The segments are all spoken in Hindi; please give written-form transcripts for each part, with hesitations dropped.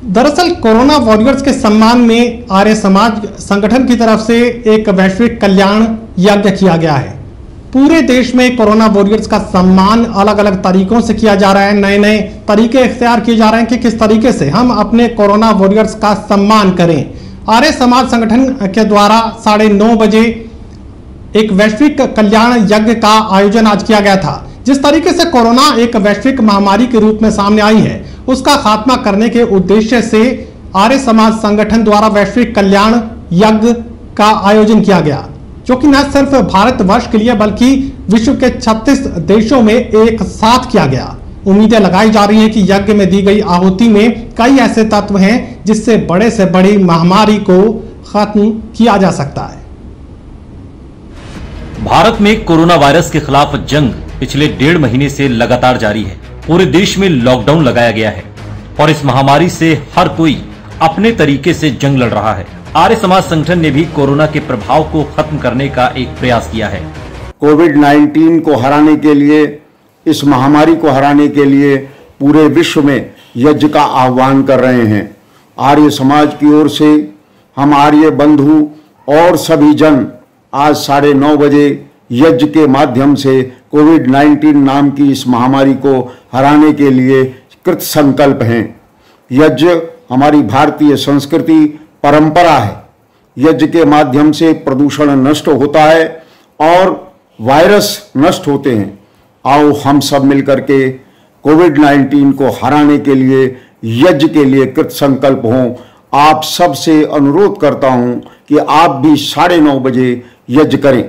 दरअसल कोरोना वॉरियर्स के सम्मान में आर्य समाज संगठन की तरफ से एक वैश्विक कल्याण यज्ञ किया गया है। पूरे देश में कोरोना वॉरियर्स का सम्मान अलग अलग तरीकों से किया जा रहा है। नए नए तरीके इख्तियार किए जा रहे हैं कि किस तरीके से हम अपने कोरोना वॉरियर्स का सम्मान करें। आर्य समाज संगठन के द्वारा 9:30 बजे एक वैश्विक कल्याण यज्ञ का आयोजन आज किया गया था। जिस तरीके से कोरोना एक वैश्विक महामारी के रूप में सामने आई है, उसका खात्मा करने के उद्देश्य से आर्य समाज संगठन द्वारा वैश्विक कल्याण यज्ञ का आयोजन किया गया, जो कि न सिर्फ भारतवर्ष के लिए बल्कि विश्व के 36 देशों में एक साथ किया गया। उम्मीदें लगाई जा रही हैं कि यज्ञ में दी गई आहुति में कई ऐसे तत्व हैं जिससे बड़े से बड़ी महामारी को खत्म किया जा सकता है। भारत में कोरोना वायरस के खिलाफ जंग पिछले 1.5 महीने से लगातार जारी है। पूरे देश में लॉकडाउन लगाया गया है और इस महामारी से हर कोई अपने तरीके से जंग लड़ रहा है। आर्य समाज संगठन ने भी कोरोना के प्रभाव को खत्म करने का एक प्रयास किया है। कोविड-19 को हराने के लिए, इस महामारी को हराने के लिए पूरे विश्व में यज्ञ का आह्वान कर रहे हैं। आर्य समाज की ओर से हम आर्य बंधु और सभी जन आज 9:30 बजे यज्ञ के माध्यम से कोविड-19 नाम की इस महामारी को हराने के लिए कृत संकल्प हैं। यज्ञ हमारी भारतीय संस्कृति परंपरा है। यज्ञ के माध्यम से प्रदूषण नष्ट होता है और वायरस नष्ट होते हैं। आओ हम सब मिलकर के कोविड-19 को हराने के लिए यज्ञ के लिए कृत संकल्प हों। आप सबसे अनुरोध करता हूं कि आप भी 9:30 बजे यज्ञ करें।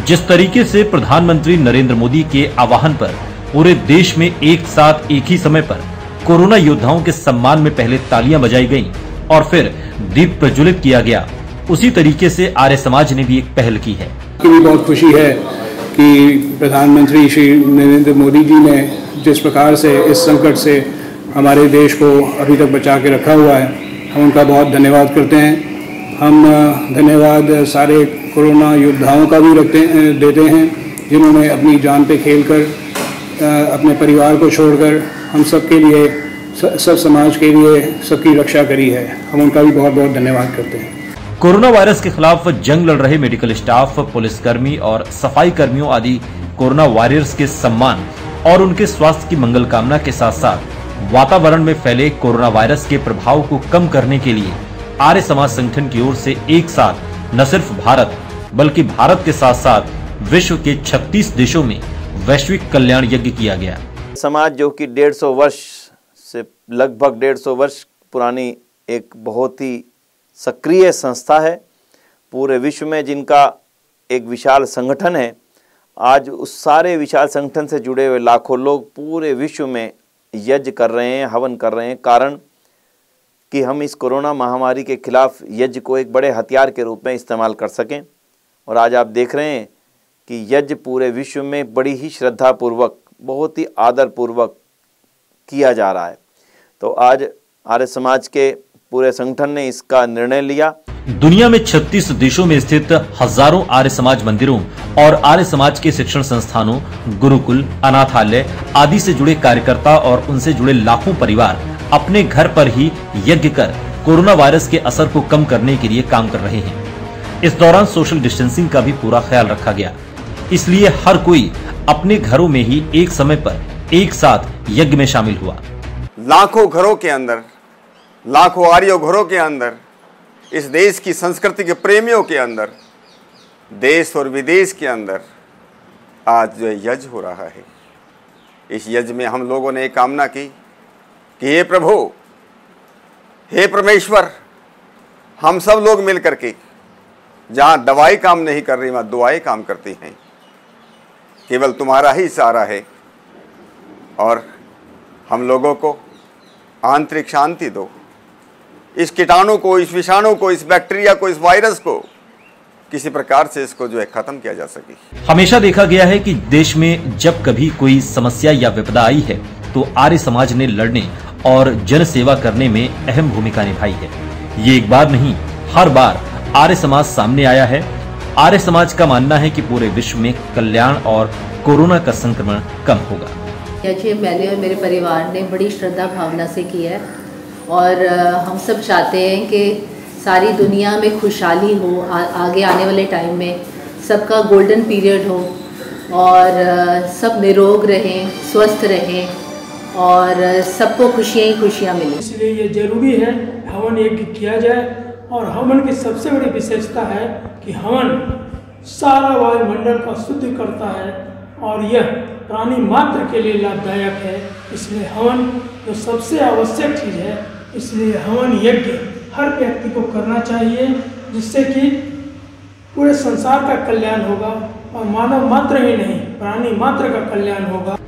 जिस तरीके से प्रधानमंत्री नरेंद्र मोदी के आह्वान पर पूरे देश में एक साथ एक ही समय पर कोरोना योद्धाओं के सम्मान में पहले तालियां बजाई गईं और फिर दीप प्रज्वलित किया गया, उसी तरीके से आर्य समाज ने भी एक पहल की है। भी बहुत खुशी है कि प्रधानमंत्री श्री नरेंद्र मोदी जी ने जिस प्रकार से इस संकट से हमारे देश को अभी तक बचा के रखा हुआ है, हम उनका बहुत धन्यवाद करते हैं। हम धन्यवाद सारे कोरोना योद्धाओं का भी देते हैं, जिन्होंने अपनी जान पे खेलकर अपने परिवार को छोड़कर हम सबके लिए, सब समाज के लिए सबकी रक्षा करी है। हम उनका भी बहुत बहुत धन्यवाद करते हैं। कोरोना वायरस के खिलाफ जंग लड़ रहे मेडिकल स्टाफ, पुलिसकर्मी और सफाई कर्मियों आदि कोरोना वॉरियर्स के सम्मान और उनके स्वास्थ्य की मंगल कामना के साथ साथ वातावरण में फैले कोरोना वायरस के प्रभाव को कम करने के लिए आर्य समाज संगठन की ओर से एक साथ न सिर्फ भारत बल्कि भारत के साथ साथ विश्व के 36 देशों में वैश्विक कल्याण यज्ञ किया गया। समाज जो कि 150 वर्ष से लगभग 150 वर्ष पुरानी एक बहुत ही सक्रिय संस्था है पूरे विश्व में, जिनका एक विशाल संगठन है। आज उस सारे विशाल संगठन से जुड़े हुए लाखों लोग पूरे विश्व में यज्ञ कर रहे हैं, हवन कर रहे हैं, कारण कि हम इस कोरोना महामारी के खिलाफ यज्ञ को एक बड़े हथियार के रूप में इस्तेमाल कर सकें। और आज आप देख रहे हैं कि यज्ञ पूरे विश्व में बड़ी ही श्रद्धापूर्वक, बहुत ही आदरपूर्वक किया जा रहा है। तो आज आर्य समाज के पूरे संगठन ने इसका निर्णय लिया। दुनिया में 36 देशों में स्थित हजारों आर्य समाज मंदिरों और आर्य समाज के शिक्षण संस्थानों, गुरुकुल, अनाथालय आदि से जुड़े कार्यकर्ता और उनसे जुड़े लाखों परिवार अपने घर पर ही यज्ञ कर कोरोना वायरस के असर को कम करने के लिए काम कर रहे हैं। इस दौरान सोशल डिस्टेंसिंग का भी पूरा ख्याल रखा गया, इसलिए हर कोई अपने घरों में ही एक समय पर एक साथ यज्ञ में शामिल हुआ। लाखों घरों के अंदर, लाखों आर्य घरों के अंदर, इस देश की संस्कृति के प्रेमियों के अंदर, देश और विदेश के अंदर आज जो यज्ञ हो रहा है, इस यज्ञ में हम लोगों ने एक कामना की कि हे प्रभु, हे परमेश्वर, हम सब लोग मिल करके, जहाँ दवाई काम नहीं कर रही वहाँ दुआएं काम करती हैं, केवल तुम्हारा ही सहारा है और हम लोगों को आंतरिक शांति दो। इस कीटाणु को, इस विषाणु को, इस बैक्टीरिया को, इस वायरस को किसी प्रकार से इसको जो है खत्म किया जा सके। हमेशा देखा गया है कि देश में जब कभी कोई समस्या या विपदा आई है तो आर्य समाज ने लड़ने और जन सेवा करने में अहम भूमिका निभाई है। ये एक बार नहीं, हर बार आर्य समाज सामने आया है। आर्य समाज का मानना है कि पूरे विश्व में कल्याण और कोरोना का संक्रमण कम होगा। यज्ञ मैंने और मेरे परिवार ने बड़ी श्रद्धा भावना से किया है और हम सब चाहते हैं कि सारी दुनिया में खुशहाली हो, आगे आने वाले टाइम में सबका गोल्डन पीरियड हो और सब निरोग रहें, स्वस्थ रहें और सबको खुशियाँ ही खुशियाँ मिलें। इसलिए ये जरूरी है हवन यज्ञ किया जाए। और हवन की सबसे बड़ी विशेषता है कि हवन सारा वायुमंडल का शुद्ध करता है और यह प्राणी मात्र के लिए लाभदायक है। इसलिए हवन जो सबसे आवश्यक चीज़ है, इसलिए हवन यज्ञ हर व्यक्ति को करना चाहिए, जिससे कि पूरे संसार का कल्याण होगा और मानव मात्र ही नहीं, प्राणी मात्र का कल्याण होगा।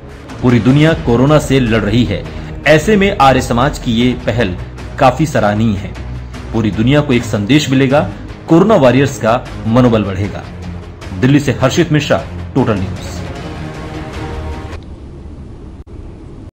पूरी दुनिया कोरोना से लड़ रही है, ऐसे में आर्य समाज की ये पहल काफी सराहनीय है। पूरी दुनिया को एक संदेश मिलेगा, कोरोना वॉरियर्स का मनोबल बढ़ेगा। दिल्ली से हर्षित मिश्रा, टोटल न्यूज।